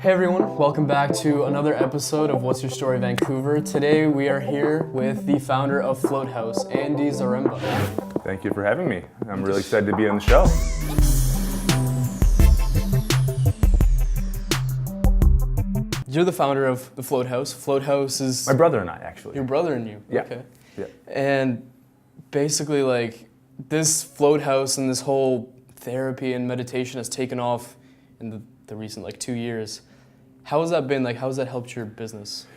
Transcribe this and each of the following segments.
Hey everyone, welcome back to another episode of What's Your Story Vancouver. Today we are here with the founder of FoatHouse, Andy Zaremba. Thank you for having me. I'm really excited to be on the show. You're the founder of the FoatHouse. FoatHouse is... My brother and I, actually. Your brother and you? Yeah. Okay. Yeah. And basically, like, this FoatHouse and this whole therapy and meditation has taken off in the recent, 2 years. How has that been? How has that helped your business?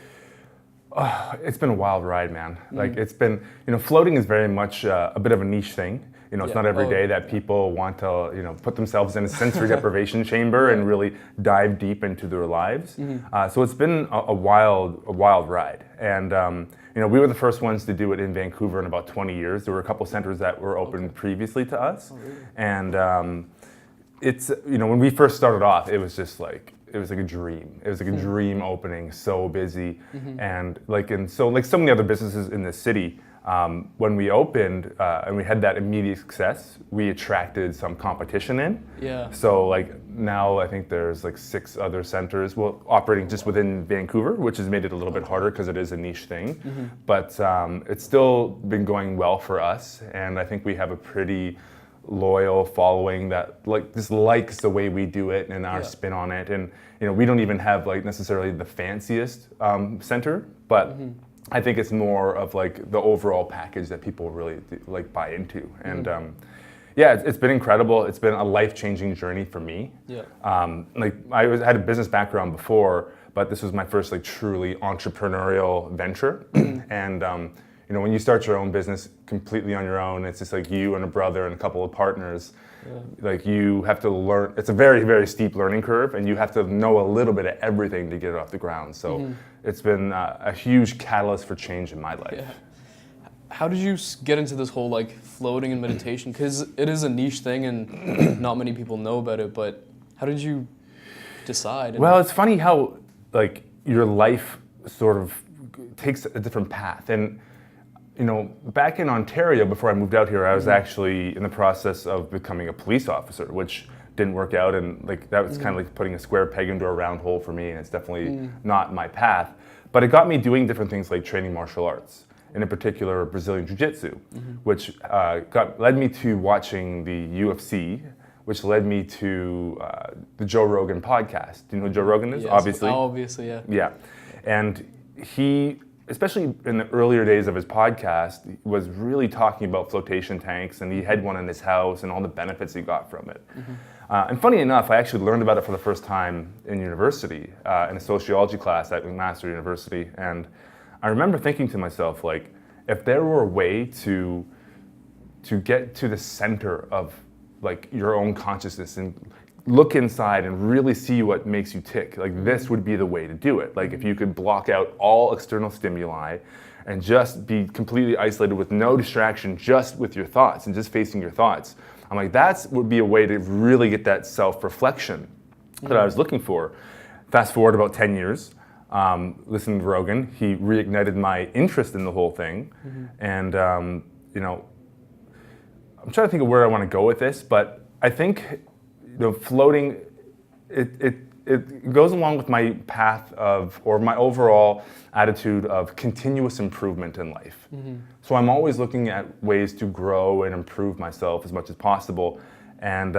It's been a wild ride, man. It's been, floating is very much a bit of a niche thing. It's not every day that people want to, put themselves in a sensory deprivation chamber and really dive deep into their lives. So it's been a wild ride. And, we were the first ones to do it in Vancouver in about 20 years. There were a couple centers that were opened previously to us. Oh, really? And it's, when we first started off, it was just it was like a dream. It was like a dream opening, so busy. And so many other businesses in the city, when we opened and we had that immediate success, we attracted some competition in. Yeah. So now I think there's 6 other centers, operating just within Vancouver, which has made it a little bit harder because it is a niche thing. But it's still been going well for us, and I think we have a pretty loyal following that just likes the way we do it and our spin on it. And we don't even have necessarily the fanciest center, but I think it's more of the overall package that people really buy into. And it's been incredible. It's been a life-changing journey for me. Yeah. I had a business background before, but this was my first truly entrepreneurial venture. And when you start your own business completely on your own, it's just you and a brother and a couple of partners. Yeah. You have to learn. It's a very, very steep learning curve, and you have to know a little bit of everything to get it off the ground. So it's been a huge catalyst for change in my life. Yeah. How did you get into this whole floating and meditation? Because it is a niche thing, and not many people know about it. But how did you decide? Well, it's funny how your life sort of takes a different path. And back in Ontario, before I moved out here, I was actually in the process of becoming a police officer, which didn't work out, and that was kind of putting a square peg into a round hole for me, and it's definitely not my path. But it got me doing different things like training martial arts, and in particular Brazilian Jiu-Jitsu, which led me to watching the UFC, which led me to the Joe Rogan podcast. Do you know who Joe Rogan is? Yes. Obviously. Obviously, yeah. Yeah, and he, especially in the earlier days of his podcast, was really talking about flotation tanks, and he had one in his house and all the benefits he got from it. And funny enough, I actually learned about it for the first time in university, in a sociology class at McMaster University. And I remember thinking to myself, if there were a way to get to the center of your own consciousness and look inside and really see what makes you tick, this would be the way to do it. If you could block out all external stimuli and just be completely isolated with no distraction, just with your thoughts and just facing your thoughts. I'm that would be a way to really get that self-reflection that I was looking for. Fast forward about 10 years, listening to Rogan, he reignited my interest in the whole thing. And, I'm trying to think of where I want to go with this, but I think floating, it goes along with my path or my overall attitude of continuous improvement in life. So I'm always looking at ways to grow and improve myself as much as possible. And,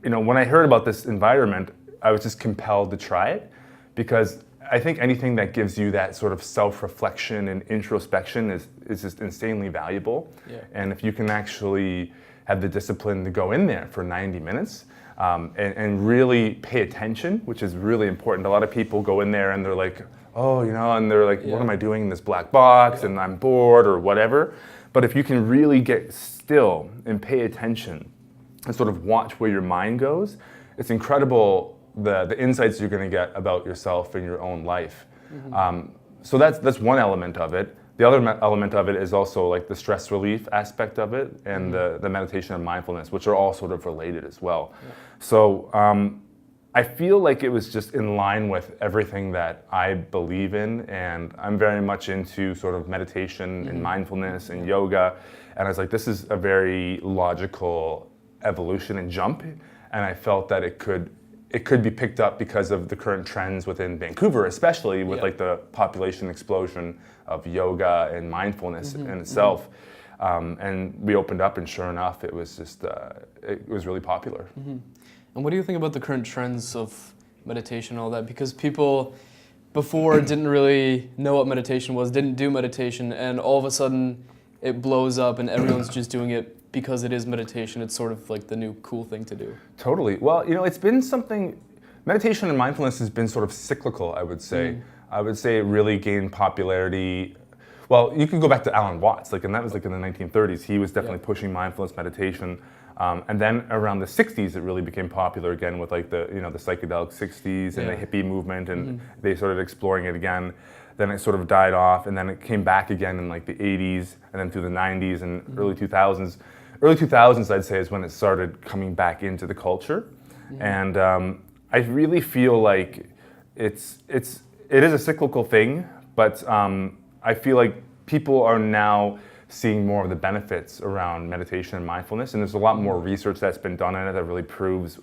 when I heard about this environment, I was just compelled to try it, because I think anything that gives you that sort of self-reflection and introspection is just insanely valuable. Yeah. And if you can actually have the discipline to go in there for 90 minutes and really pay attention, which is really important. A lot of people go in there and they're and they're what am I doing in this black box, and I'm bored or whatever. But if you can really get still and pay attention and sort of watch where your mind goes, it's incredible the insights you're going to get about yourself and your own life. So that's one element of it. The other element of it is also the stress relief aspect of it, and the meditation and mindfulness, which are all sort of related as well. Yeah. So I feel it was just in line with everything that I believe in, and I'm very much into sort of meditation and mindfulness and yoga, and I was this is a very logical evolution and jump, and I felt that it could it could be picked up because of the current trends within Vancouver, especially with like the population explosion of yoga and mindfulness in itself. And we opened up, and sure enough, it was just it was really popular. And what do you think about the current trends of meditation and all that? Because people before didn't really know what meditation was, didn't do meditation, and all of a sudden it blows up and everyone's just doing it because it is meditation. It's sort of like the new cool thing to do. Totally. Well, you know, it's been something, meditation and mindfulness has been sort of cyclical, I would say. I would say it really gained popularity. Well, you could go back to Alan Watts, and that was in the 1930s. He was definitely pushing mindfulness meditation. And then around the 60s, it really became popular again with the psychedelic 60s and the hippie movement, and they started exploring it again. Then it sort of died off, and then it came back again in the 80s, and then through the 90s and early 2000s. Early 2000s, I'd say, is when it started coming back into the culture. And I really feel like it is a cyclical thing, but I feel like people are now seeing more of the benefits around meditation and mindfulness, and there's a lot more research that's been done on it that really proves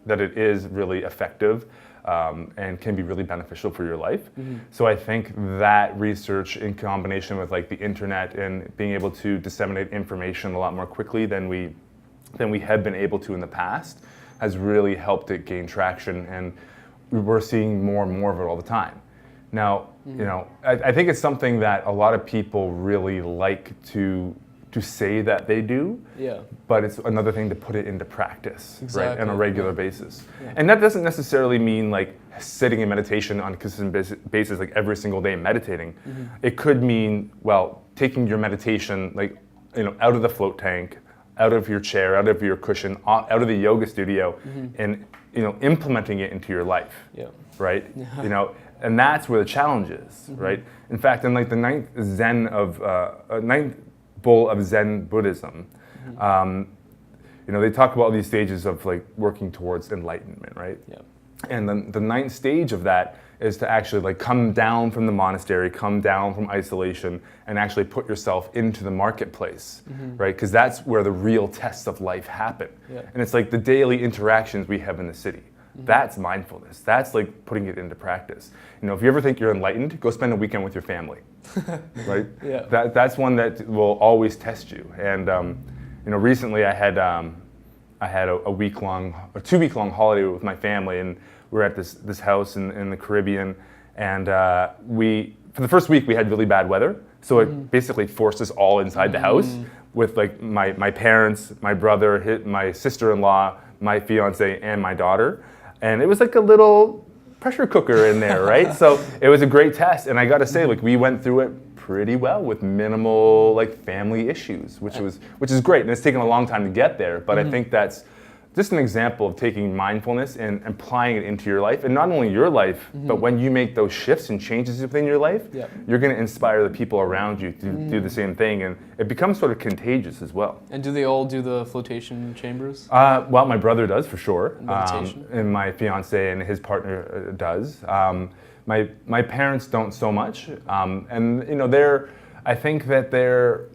that it is really effective and can be really beneficial for your life. So I think that research, in combination with the internet and being able to disseminate information a lot more quickly than we had been able to in the past, has really helped it gain traction, and we're seeing more and more of it all the time. Now, I think it's something that a lot of people really like to say that they do, but it's another thing to put it into practice, right, on a regular basis. And that doesn't necessarily mean sitting in meditation on a consistent basis, every single day meditating. It could mean, taking your meditation, out of the float tank, out of your chair, out of your cushion, out of the yoga studio, and implementing it into your life, right? And that's where the challenge is, right? In fact, in the ninth bowl of Zen Buddhism, they talk about these stages of working towards enlightenment, right? And then the ninth stage of that is to actually come down from the monastery, come down from isolation, and actually put yourself into the marketplace, right? Because that's where the real tests of life happen. And it's the daily interactions we have in the city. That's mindfulness. That's putting it into practice. If you ever think you're enlightened, go spend a weekend with your family, right? That's one that will always test you. And recently I had a 2 week long holiday with my family, and we were at this house in the Caribbean, and for the first week we had really bad weather, so it basically forced us all inside the house with my parents, my brother, my sister-in-law, my fiance, and my daughter. And it was a little pressure cooker in there, right? So it was a great test, and I got to say, we went through it pretty well with minimal family issues, which is great. And it's taken a long time to get there, but I think that's just an example of taking mindfulness and applying it into your life, and not only your life, but when you make those shifts and changes within your life, you're going to inspire the people around you to do the same thing, and it becomes sort of contagious as well. And do they all do the flotation chambers? Well, my brother does for sure, meditation? And my fiance and his partner does. My parents don't so much, and I think that they're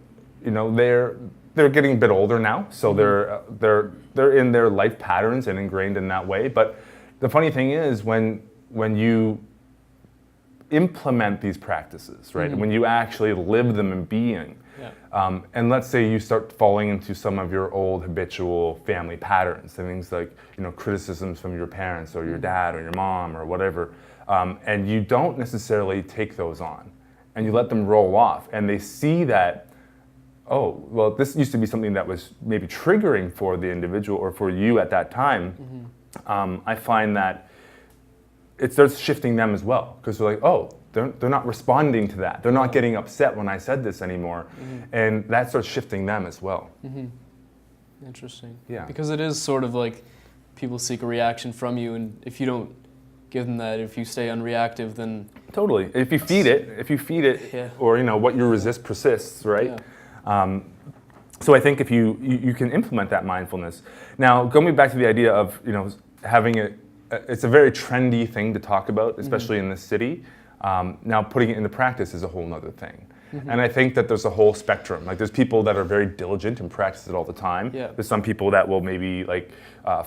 getting a bit older now, so they're in their life patterns and ingrained in that way. But the funny thing is, when you implement these practices, right, and when you actually live them in being, and let's say you start falling into some of your old habitual family patterns, things like criticisms from your parents or your dad or your mom or whatever, and you don't necessarily take those on, and you let them roll off, and they see that, oh, well, this used to be something that was maybe triggering for the individual or for you at that time, I find that it starts shifting them as well, because they're oh, they're not responding to that. They're not getting upset when I said this anymore, and that starts shifting them as well. Interesting. Yeah. Because it is sort of people seek a reaction from you, and if you don't give them that, if you stay unreactive, then... Totally. If you feed it, or what you resist persists, right? So I think if you can implement that mindfulness. Now, going back to the idea of having it's a very trendy thing to talk about, especially in this city. Now, putting it into practice is a whole other thing. And I think that there's a whole spectrum. Like there's people that are very diligent and practice it all the time. Yeah. There's some people that will maybe like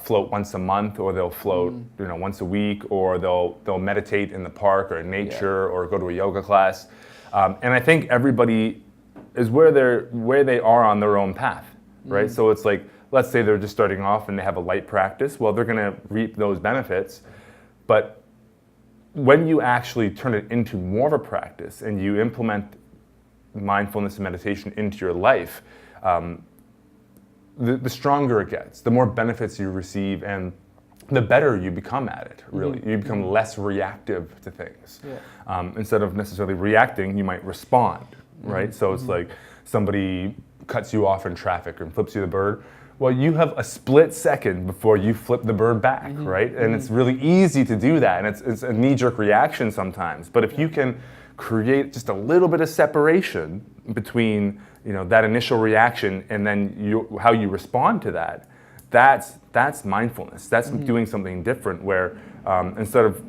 float once a month, or they'll float once a week, or they'll meditate in the park or in nature, or go to a yoga class. And I think everybody is where they are on their own path, right? So it's like, let's say they're just starting off and they have a light practice. Well, they're going to reap those benefits, but when you actually turn it into more of a practice and you implement mindfulness and meditation into your life, the stronger it gets, the more benefits you receive, and the better you become at it, really. You become less reactive to things. Instead of necessarily reacting, you might respond, right? So it's like somebody cuts you off in traffic and flips you the bird. Well, you have a split second before you flip the bird back, right? And it's really easy to do that, and it's a knee-jerk reaction sometimes. But if you can create just a little bit of separation between that initial reaction and then how you respond to that, that's mindfulness. That's doing something different, where instead of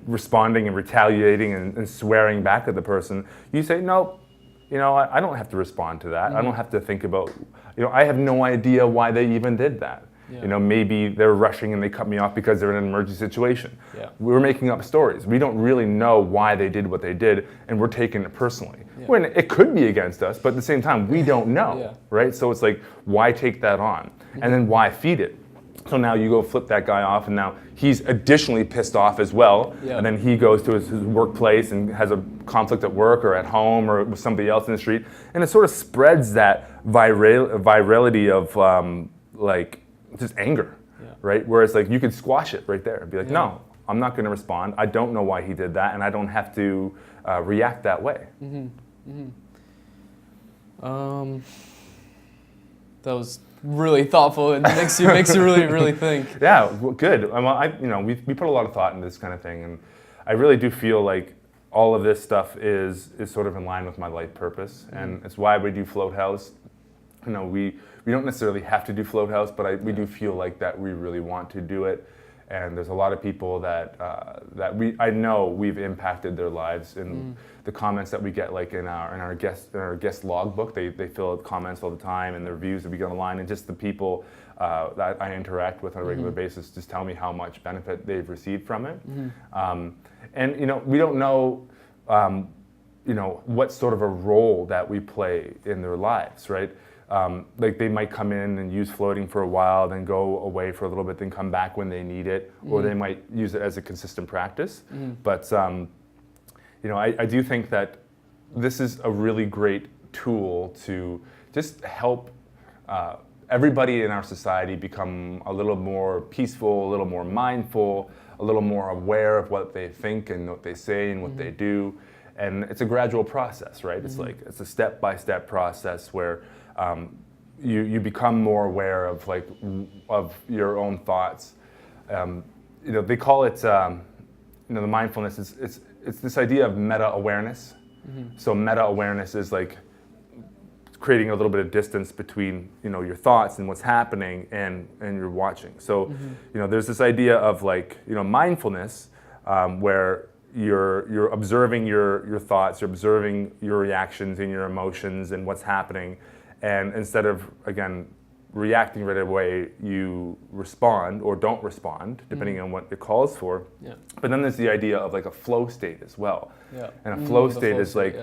responding and retaliating and swearing back at the person, you say, no, I don't have to respond to that. I don't have to think about, I have no idea why they even did that. Maybe they're rushing and they cut me off because they're in an emergency situation. We're making up stories. We don't really know why they did what they did, and we're taking it personally. When it could be against us, but at the same time, we don't know, right? So it's like, why take that on? And then why feed it? So now you go flip that guy off, and now he's additionally pissed off as well. And then he goes to his workplace and has a conflict at work or at home or with somebody else in the street. And it sort of spreads that virality of like just anger, right? Whereas like you could squash it right there and be like, no, I'm not going to respond. I don't know why he did that, and I don't have to react that way. That was really thoughtful. It makes you really think. Yeah, well, good. We put a lot of thought into this kind of thing, and I really do feel like all of this stuff is sort of in line with my life purpose, and it's why we do FoatHouse. We don't necessarily have to do FoatHouse, but we do feel like that we really want to do it. And there's a lot of people that I know we've impacted their lives in the comments that we get, like in our guest logbook. They fill out comments all the time, and the reviews that we get online, and just the people that I interact with on a regular basis just tell me how much benefit they've received from it. And we don't know what sort of a role that we play in their lives, right? Like they might come in and use floating for a while, then go away for a little bit, then come back when they need it, or they might use it as a consistent practice. But I do think that this is a really great tool to just help everybody in our society become a little more peaceful, a little more mindful, a little more aware of what they think and what they say and what they do. And it's a gradual process, right? It's like it's a step-by-step process where you become more aware of your own thoughts. They call it the mindfulness. It's this idea of meta-awareness. So meta-awareness is like creating a little bit of distance between your thoughts and what's happening and you're watching. So there's this idea of mindfulness where you're observing your thoughts, you're observing your reactions and your emotions and what's happening. And instead of, again, reacting right away, you respond or don't respond, depending on what it calls for. But then there's the idea of like a flow state as well. And a flow state is like,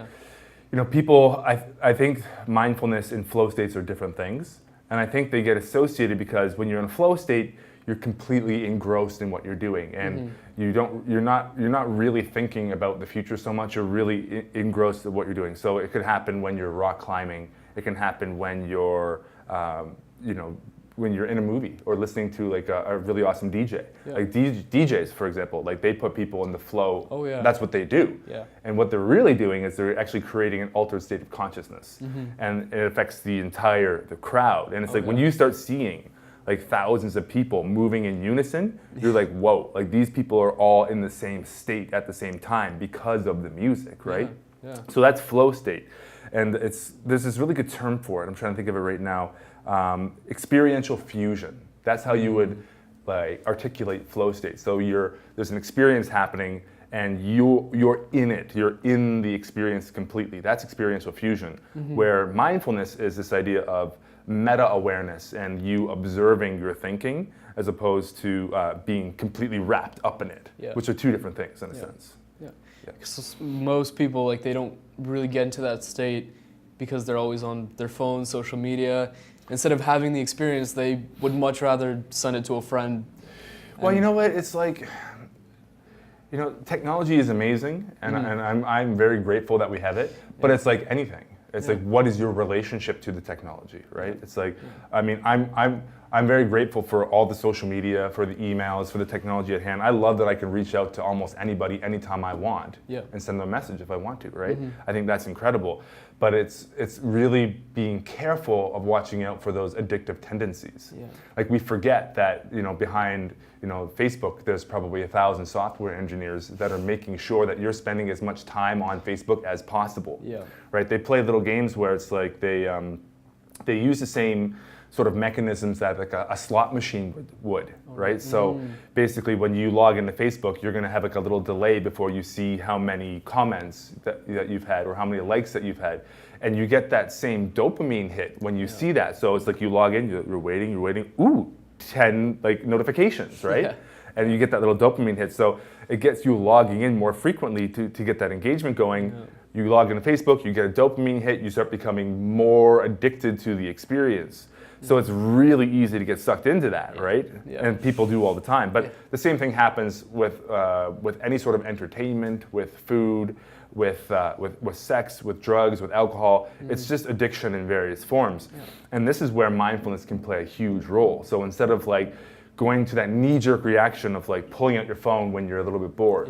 people, I think mindfulness and flow states are different things. And I think they get associated because when you're in a flow state, you're completely engrossed in what you're doing, and you're not really thinking about the future so much. You're really engrossed in what you're doing. So it could happen when you're rock climbing. It can happen when you're when you're in a movie or listening to like a really awesome DJ. Like DJs, for example, like they put people in the flow. That's what they do. And what they're really doing is they're actually creating an altered state of consciousness, and it affects the crowd. And it's like when you start seeing like thousands of people moving in unison, you're like, whoa, like these people are all in the same state at the same time because of the music, right? So that's flow state. And there's this really good term for it. I'm trying to think of it right now. Experiential fusion. That's how you would like articulate flow state. So there's an experience happening, and you're in it. You're in the experience completely. That's experiential fusion. Where mindfulness is this idea of meta-awareness and you observing your thinking as opposed to being completely wrapped up in it, which are two different things in a sense. Yeah. Because most people, like, they don't really get into that state because they're always on their phone, social media. Instead of having the experience, they would much rather send it to a friend. Well, you know what? It's like, you know, technology is amazing, and I'm very grateful that we have it. But it's like anything. It's like, what is your relationship to the technology, right? It's like, I mean, I'm very grateful for all the social media, for the emails, for the technology at hand. I love that I can reach out to almost anybody anytime I want and send them a message if I want to, right? I think that's incredible. But it's really being careful of watching out for those addictive tendencies. Like, we forget that, you know, behind, you know, Facebook, there's probably 1,000 software engineers that are making sure that you're spending as much time on Facebook as possible. Right? They play little games where it's like they use the same sort of mechanisms that like a slot machine would, right? So basically, when you log into Facebook, you're going to have like a little delay before you see how many comments that you've had or how many likes that you've had, and you get that same dopamine hit when you see that. So it's like you log in, you're waiting, ooh, 10 like notifications, right? And you get that little dopamine hit. So it gets you logging in more frequently to get that engagement going. You log into Facebook, you get a dopamine hit, you start becoming more addicted to the experience. So it's really easy to get sucked into that, right? And people do all the time. But the same thing happens with any sort of entertainment, with food, with sex, with drugs, with alcohol. It's just addiction in various forms. And this is where mindfulness can play a huge role. So instead of like going to that knee-jerk reaction of like pulling out your phone when you're a little bit bored.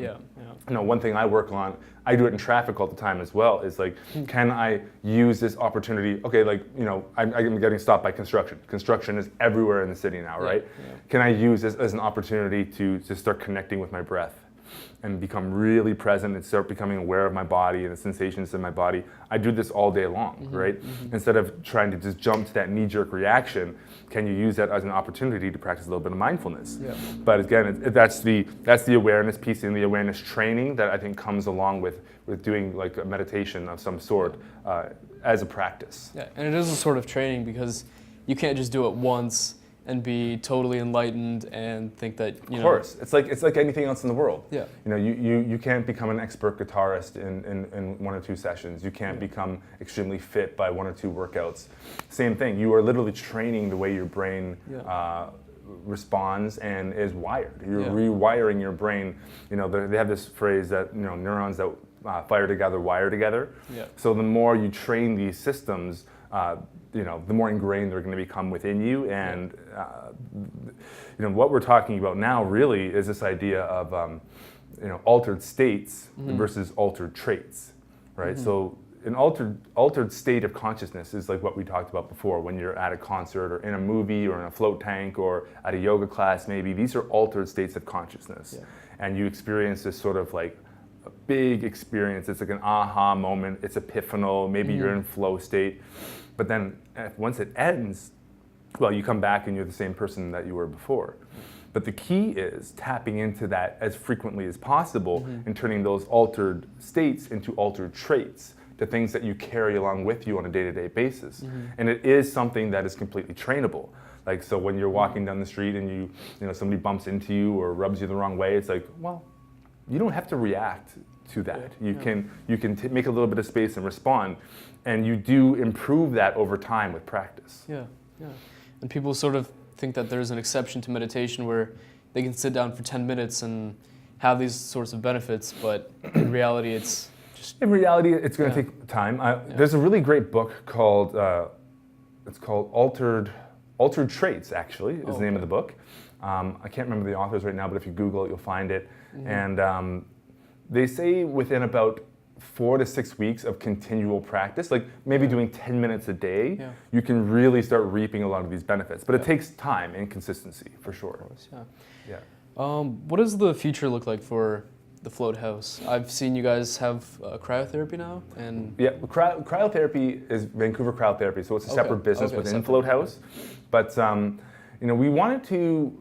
You know, one thing I work on, I do it in traffic all the time as well, is like, can I use this opportunity? Okay, like, you know, I'm getting stopped by construction. Construction is everywhere in the city now, right? Can I use this as an opportunity to start connecting with my breath and become really present and start becoming aware of my body and the sensations in my body? I do this all day long, right? Instead of trying to just jump to that knee-jerk reaction, can you use that as an opportunity to practice a little bit of mindfulness? But again, that's the awareness piece and the awareness training that I think comes along with doing like a meditation of some sort as a practice. And it is a sort of training because you can't just do it once and be totally enlightened and think that, you know. Of course, it's like anything else in the world. You know, you can't become an expert guitarist in 1 or 2 sessions. You can't become extremely fit by 1 or 2 workouts. Same thing. You are literally training the way your brain responds and is wired. You're rewiring your brain. You know, they have this phrase that, you know, neurons that fire together wire together. So the more you train these systems, you know, the more ingrained they're going to become within you. And you know, what we're talking about now really is this idea of you know, altered states versus altered traits, right? So an altered state of consciousness is like what we talked about before. When you're at a concert or in a movie or in a float tank or at a yoga class, maybe these are altered states of consciousness, and you experience this sort of like a big experience. It's like an aha moment. It's epiphanal. Maybe you're in flow state. But then once it ends, well, you come back and you're the same person that you were before. But the key is tapping into that as frequently as possible and turning those altered states into altered traits, the things that you carry along with you on a day-to-day basis. And it is something that is completely trainable. Like, so when you're walking down the street and you know, somebody bumps into you or rubs you the wrong way, it's like, well, you don't have to react to that. You can make a little bit of space and respond, and you do improve that over time with practice. And people sort of think that there's an exception to meditation where they can sit down for 10 minutes and have these sorts of benefits, but in reality, it's just... In reality, it's going to take time. There's a really great book called, it's called Altered Traits, actually, is the name of the book. I can't remember the authors right now, but if you Google it, you'll find it. And they say within about 4 to 6 weeks of continual practice, like maybe doing 10 minutes a day, you can really start reaping a lot of these benefits. But it takes time and consistency, for sure. Of course, what does the future look like for the Float House? I've seen you guys have cryotherapy now, and cryotherapy is Vancouver Cryotherapy, so it's a separate business within Float House. But you know, we wanted to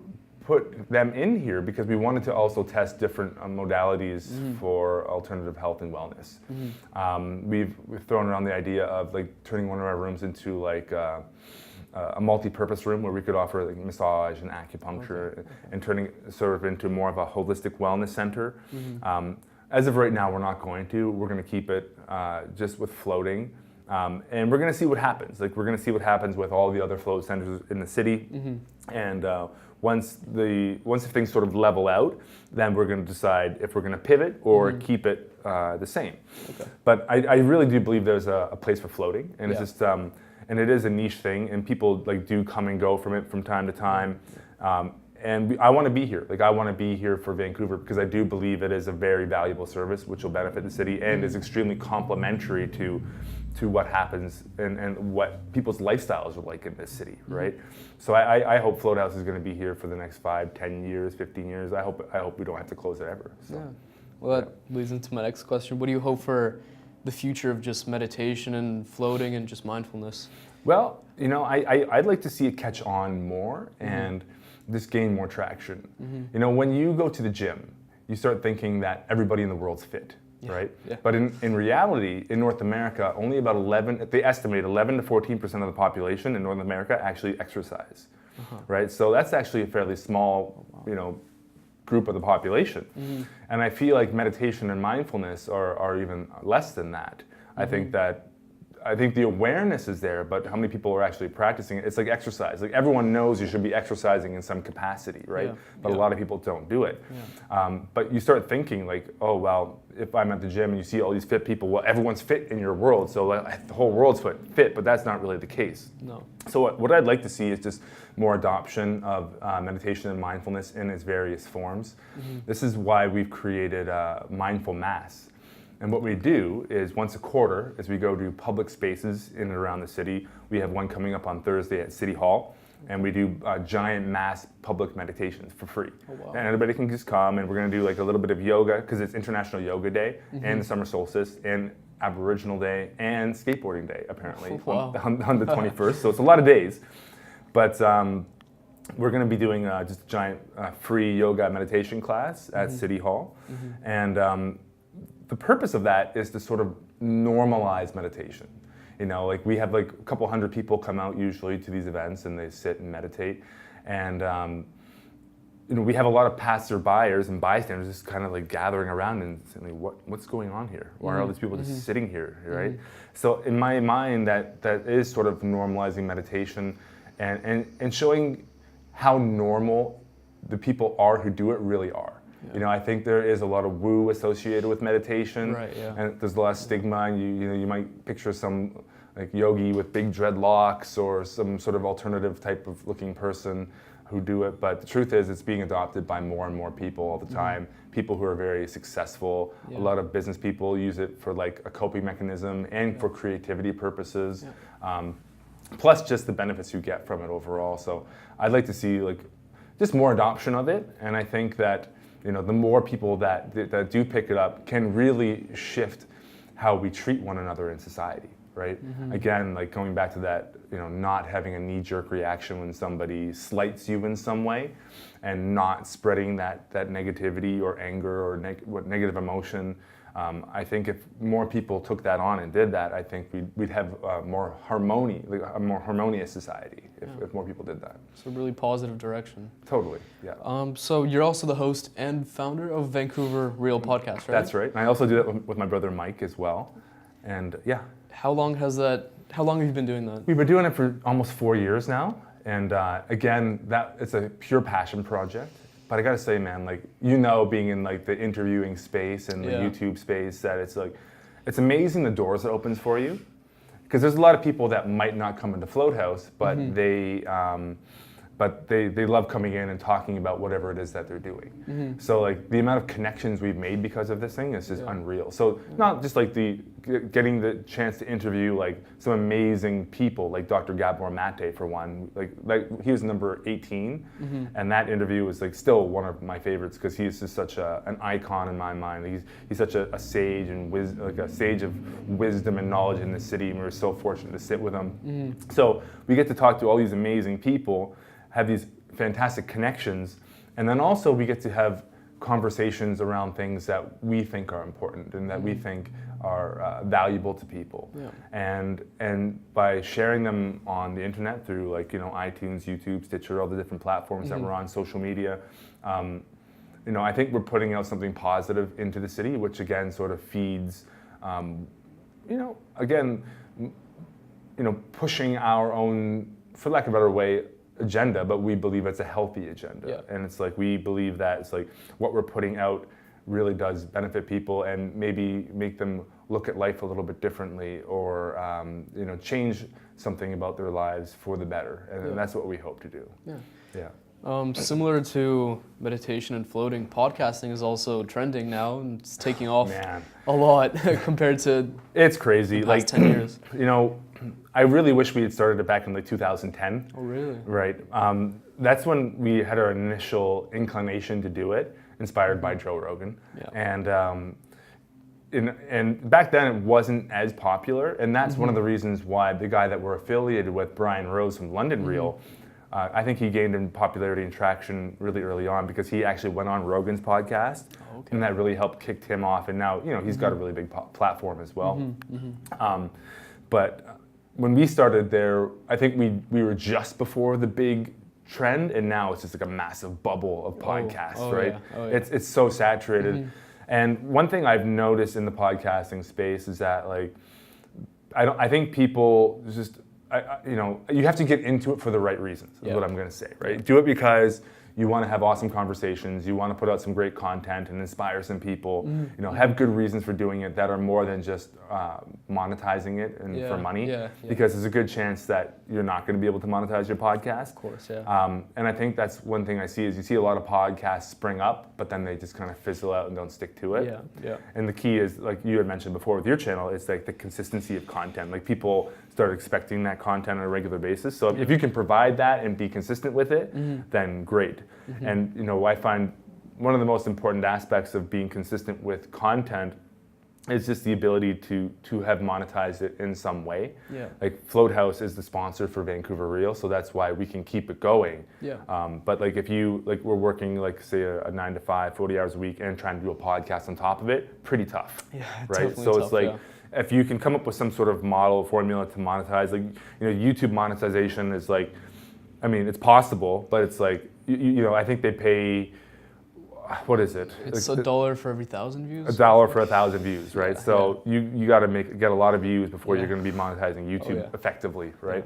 put them in here because we wanted to also test different modalities for alternative health and wellness. We've thrown around the idea of like turning one of our rooms into like a multi-purpose room where we could offer like massage and acupuncture, and turning sort of into more of a holistic wellness center. As of right now, we're not going to. We're going to keep it just with floating. And we're going to see what happens. Like, we're going to see what happens with all the other float centers in the city. And once things sort of level out, then we're going to decide if we're going to pivot or keep it the same. But I really do believe there's a place for floating, and it's just and it is a niche thing, and people like do come and go from it from time to time. And I want to be here. Like, I want to be here for Vancouver because I do believe it is a very valuable service which will benefit the city and is extremely complementary to what happens and what people's lifestyles are like in this city, right? So I hope FoatHouse is going to be here for the next 5, 10 years, 15 years. I hope we don't have to close it ever. So. Yeah. Well, that leads into my next question. What do you hope for the future of just meditation and floating and just mindfulness? Well, you know, I'd like to see it catch on more and just gain more traction. You know, when you go to the gym, you start thinking that everybody in the world's fit. Right? Yeah. But in reality, in North America, only about they estimate 11 to 14% of the population in North America actually exercise. Right? So that's actually a fairly small, you know, group of the population. And I feel like meditation and mindfulness are even less than that. I think the awareness is there, but how many people are actually practicing it? It's like exercise. Like, everyone knows you should be exercising in some capacity, right? But a lot of people don't do it. But you start thinking like, oh, well, if I'm at the gym and you see all these fit people, well, everyone's fit in your world, so the whole world's fit, but that's not really the case. No. So what I'd like to see is just more adoption of meditation and mindfulness in its various forms. This is why we've created Mindful Mass. And what we do is once a quarter, as we go to public spaces in and around the city, we have one coming up on Thursday at City Hall, and we do giant mass public meditations for free. And everybody can just come, and we're going to do like a little bit of yoga, because it's International Yoga Day, and the Summer Solstice, and Aboriginal Day, and Skateboarding Day, apparently, on the 21st. So it's a lot of days. But we're going to be doing just a giant free yoga meditation class at City Hall. And the purpose of that is to sort of normalize meditation. You know, like, we have like a couple hundred people come out usually to these events, and they sit and meditate. And you know, we have a lot of passerbyers and bystanders just kind of like gathering around and saying, what's going on here? Why are all these people just sitting here, right? So in my mind, that is sort of normalizing meditation and showing how normal the people are who do it really are. You know, I think there is a lot of woo associated with meditation, and there's a lot of stigma. And you might picture some like yogi with big dreadlocks or some sort of alternative type of looking person who do it. But the truth is, it's being adopted by more and more people all the time. People who are very successful. A lot of business people use it for like a coping mechanism and for creativity purposes. Plus just the benefits you get from it overall. So I'd like to see like just more adoption of it, and I think that, you know, the more people that do pick it up can really shift how we treat one another in society, right? Again, like going back to that, you know, not having a knee-jerk reaction when somebody slights you in some way, and not spreading that negativity or anger or negative emotion. I think if more people took that on and did that, I think we'd have more harmony, like a more harmonious society if more people did that. It's a really positive direction. Totally, yeah. So you're also the host and founder of Vancouver Real podcast, right? That's right. And I also do that with my brother Mike as well. And yeah. How long have you been doing that? We've been doing it for almost 4 years now. And again, it's a pure passion project. But I gotta say, man, like, you know, being in like the interviewing space and the YouTube space, that it's amazing the doors it opens for you. Because there's a lot of people that might not come into FoatHouse, but they love coming in and talking about whatever it is that they're doing. So like the amount of connections we've made because of this thing is just unreal. So not just like getting the chance to interview like some amazing people, like Dr. Gabor Mate for one. Like he was number 18, and that interview was like still one of my favorites because he's just such an icon in my mind. He's such a sage and a sage of wisdom and knowledge in the city, and we're so fortunate to sit with him. So we get to talk to all these amazing people, have these fantastic connections, And then also we get to have conversations around things that we think are important and that we think are valuable to people. And by sharing them on the internet through like, iTunes, YouTube, Stitcher, all the different platforms that we're on, social media, I think we're putting out something positive into the city, which again sort of feeds, pushing our own, for lack of a better way, agenda, but we believe it's a healthy agenda. And it's like, we believe that it's like what we're putting out really does benefit people and maybe make them look at life a little bit differently, or change something about their lives for the better. And that's what we hope to do. Similar to meditation and floating, podcasting is also trending now, and it's taking off a lot compared to it's crazy. The past 10 years. I really wish we had started it back in like 2010. Oh, really? Right. That's when we had our initial inclination to do it, inspired by Joe Rogan. And back then it wasn't as popular, and that's one of the reasons why the guy that we're affiliated with, Brian Rose from London Real, I think he gained in popularity and traction really early on because he actually went on Rogan's podcast, and that really helped kick him off. And now he's got a really big platform as well. But when we started there, I think we were just before the big trend, and now it's just like a massive bubble of podcasts, right? It's so saturated. And one thing I've noticed in the podcasting space is that like I think people just you have to get into it for the right reasons, is what I'm going to say, right? Do it because you want to have awesome conversations, you want to put out some great content and inspire some people, have good reasons for doing it that are more than just monetizing it and for money, because there's a good chance that you're not going to be able to monetize your podcast. Of course, and I think that's one thing I see is you see a lot of podcasts spring up, but then they just kind of fizzle out and don't stick to it. And the key is, like you had mentioned before with your channel, it's like the consistency of content. Like people start expecting that content on a regular basis. So if you can provide that and be consistent with it, then great. And I find one of the most important aspects of being consistent with content is just the ability to have monetized it in some way. Like FoatHouse is the sponsor for Vancouver Real, so that's why we can keep it going. But like if you we're working like say a 9 to 5, 40 hours a week and trying to do a podcast on top of it, pretty tough. Right? So tough, it's like if you can come up with some sort of model formula to monetize, like YouTube monetization is like, I mean, it's possible, but it's like I think they pay, what is it? It's $1 for every 1,000 views. $1 for 1,000 views, right? So you got to get a lot of views before you're going to be monetizing YouTube effectively, right?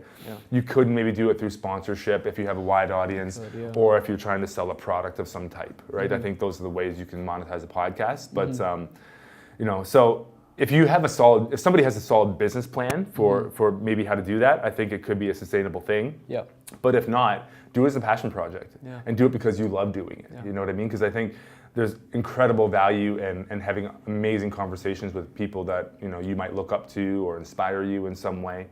You could maybe do it through sponsorship if you have a wide audience, or if you're trying to sell a product of some type, right? I think those are the ways you can monetize a podcast. But so if somebody has a solid business plan for maybe how to do that, I think it could be a sustainable thing. But if not, do it as a passion project and do it because you love doing it. You know what I mean? Because I think there's incredible value in having amazing conversations with people that you might look up to or inspire you in some way.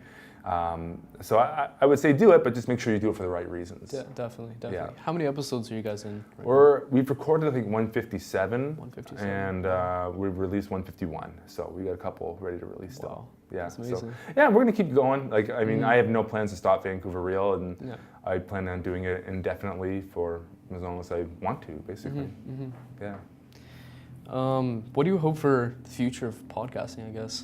So I would say do it, but just make sure you do it for the right reasons. Yeah, definitely. How many episodes are you guys in? We've recorded I think 157, and we've released 151. So we got a couple ready to release still. That's amazing. So we're gonna keep going. Like I mean, I have no plans to stop Vancouver Real, and I plan on doing it indefinitely for as long as I want to, basically. What do you hope for the future of podcasting, I guess?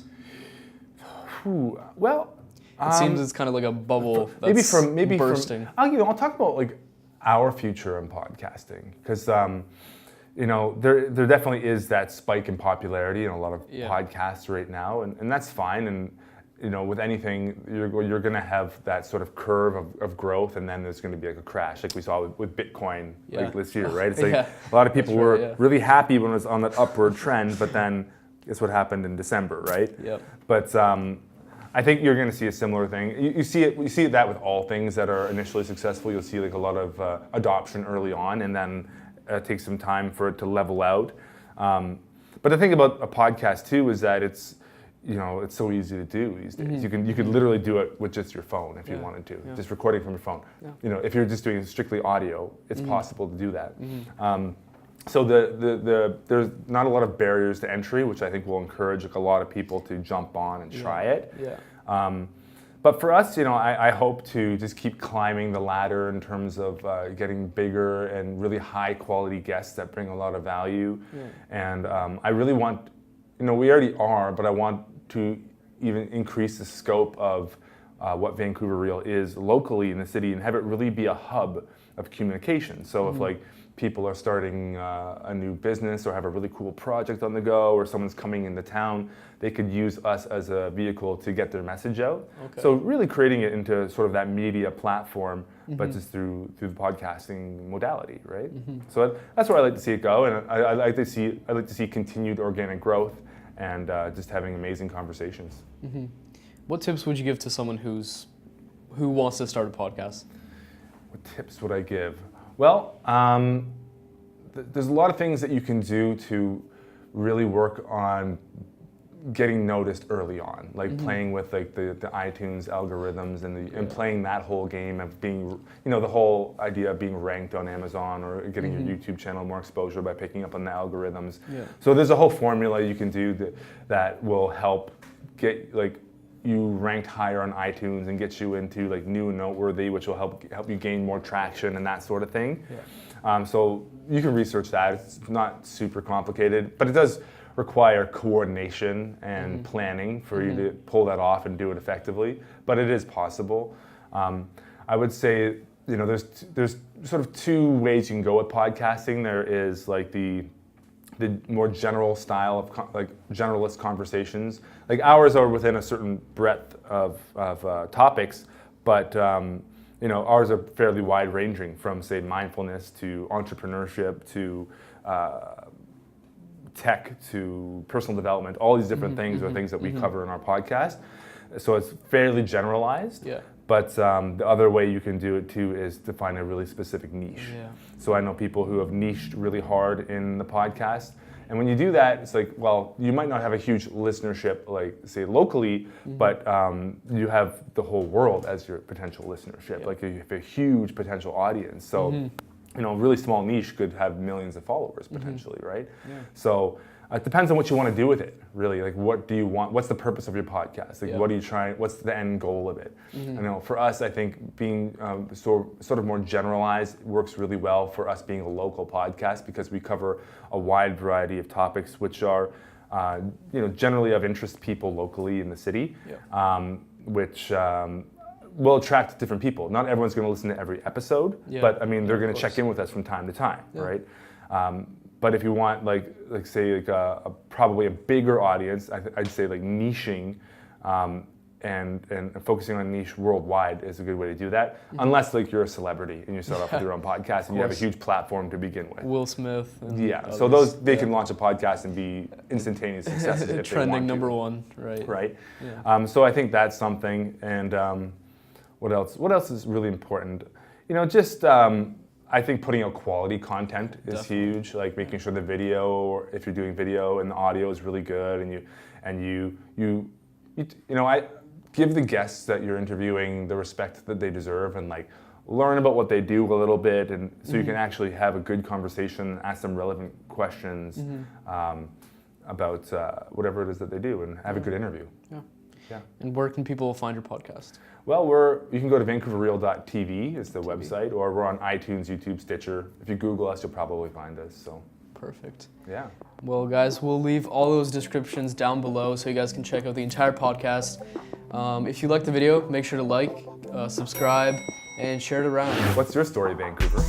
Well, it seems it's kind of like a bubble that's bursting. I'll talk about like our future in podcasting, because there definitely is that spike in popularity in a lot of podcasts right now, and that's fine. And with anything, you're going to have that sort of curve of growth, and then there's going to be like a crash, like we saw with Bitcoin like this year, right? It's like a lot of people were really happy when it was on that upward trend, but then guess what happened in December, right? But I think you're going to see a similar thing. You see that with all things that are initially successful. You'll see like a lot of adoption early on, and then it takes some time for it to level out. But the thing about a podcast too is that it's so easy to do these days. You could literally do it with just your phone if you wanted to, just recording from your phone. If you're just doing strictly audio, it's possible to do that. So there's not a lot of barriers to entry, which I think will encourage like a lot of people to jump on and try it. But for us, I hope to just keep climbing the ladder in terms of getting bigger and really high quality guests that bring a lot of value. And I really want, we already are, but I want to even increase the scope of what Vancouver Real is locally in the city and have it really be a hub of communication. So if like people are starting a new business or have a really cool project on the go, or someone's coming into town, they could use us as a vehicle to get their message out. So really creating it into sort of that media platform, but just through the podcasting modality, right? So that's where I like to see it go, and I like to see continued organic growth and just having amazing conversations. What tips would you give to someone who wants to start a podcast? What tips would I give? Well, there's a lot of things that you can do to really work on getting noticed early on, like playing with like the iTunes algorithms and playing that whole game of being, the whole idea of being ranked on Amazon or getting your YouTube channel more exposure by picking up on the algorithms. So there's a whole formula you can do that will help get like you ranked higher on iTunes and get you into like new and noteworthy, which will help you gain more traction and that sort of thing. So you can research that. It's not super complicated, but it does require coordination and planning for you to pull that off and do it effectively. But it is possible. I would say, there's sort of two ways you can go with podcasting. There is like the more general style of like generalist conversations. Like ours are within a certain breadth of topics, but ours are fairly wide ranging from say mindfulness to entrepreneurship to tech to personal development. All these different things are things that we cover in our podcast. So it's fairly generalized. But the other way you can do it too is to find a really specific niche. So I know people who have niched really hard in the podcast. And when you do that, it's like, well, you might not have a huge listenership, like say locally, but you have the whole world as your potential listenership. Like you have a huge potential audience. So, a really small niche could have millions of followers potentially, right? So it depends on what you want to do with it, really. Like, what do you want? What's the purpose of your podcast? Like, what are you trying? What's the end goal of it? For us, I think being sort of more generalized works really well for us being a local podcast because we cover a wide variety of topics, which are, generally of interest to people locally in the city, which will attract different people. Not everyone's going to listen to every episode, but I mean, they're going to check in with us from time to time, right? But if you want, like say, like probably a bigger audience, I'd say like niching and focusing on niche worldwide is a good way to do that. Unless like you're a celebrity and you start off with your own podcast and you have a huge platform to begin with. Will Smith. And so they can launch a podcast and be instantaneous successes if trending they want to. #1, right? Right. So I think that's something. And what else? What else is really important? I think putting out quality content is huge. Like making sure the video, or if you're doing video and the audio is really good, and you I give the guests that you're interviewing the respect that they deserve, and like learn about what they do a little bit, and so you can actually have a good conversation, ask them relevant questions about whatever it is that they do, and have a good interview. And where can people find your podcast? Well, you can go to vancouverreal.tv is the website, or we're on iTunes, YouTube, Stitcher. If you Google us, you'll probably find us. So perfect. Yeah. Well, guys, we'll leave all those descriptions down below so you guys can check out the entire podcast. If you like the video, make sure to like, subscribe, and share it around. What's your story, Vancouver?